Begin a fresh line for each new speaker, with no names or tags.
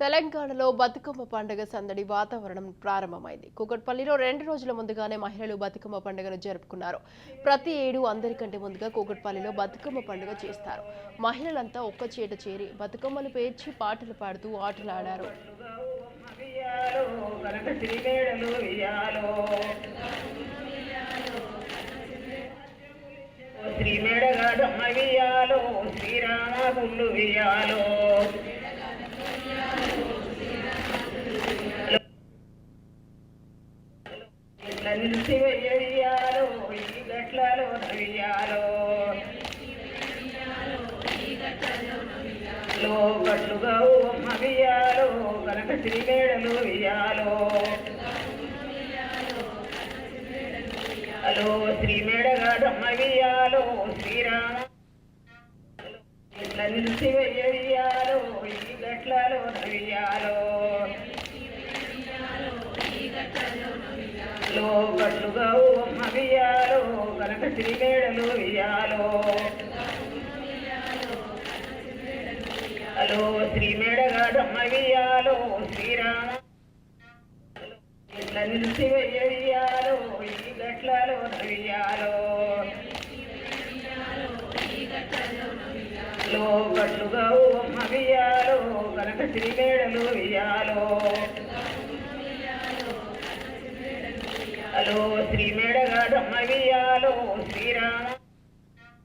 తెలంగాణలో బతుకమ్మ పండుగ సందడి వాతావరణం ప్రారంభమైంది. కూకట్పల్లిలో 2 రోజుల ముందుగానే మహిళలు బతుకమ్మ పండుగను జరుపుకున్నారు. ప్రతి ఏడు అందరికంటే ముందుగా కూకట్పల్లిలో బతుకమ్మ పండుగ చేస్తారు. మహిళలంతా ఒక్కచేట చేరి బతుకమ్మలు పేర్చి పాటలు పాడుతూ ఆటలాడారు.
నిలిచి వెయ్యాలో ఈ గట్లలో నవ్వియాలో గట్లుగా మవియాలో కనక శ్రీమేడలు వెయ్యాలో హలో శ్రీమేడగా దమ్మవియాలో శ్రీరామ నిలిచి వెయ్యాలో ఈ గట్లలో నవ్వియాలో గట్లుగా మవియాలో కనక శ్రీమేడలు వెయ్యాలో హలో శ్రీమేడగా దమ్మవియాలో శ్రీరామ నిలిచి వెయ్యాలో ఈ గట్లలో నవ్వియాలో గట్లుగా మవియాలో కనక శ్రీమేడలు వెయ్యాలో హలో శ్రీమేడగా దమ్మవియాలో శ్రీరామ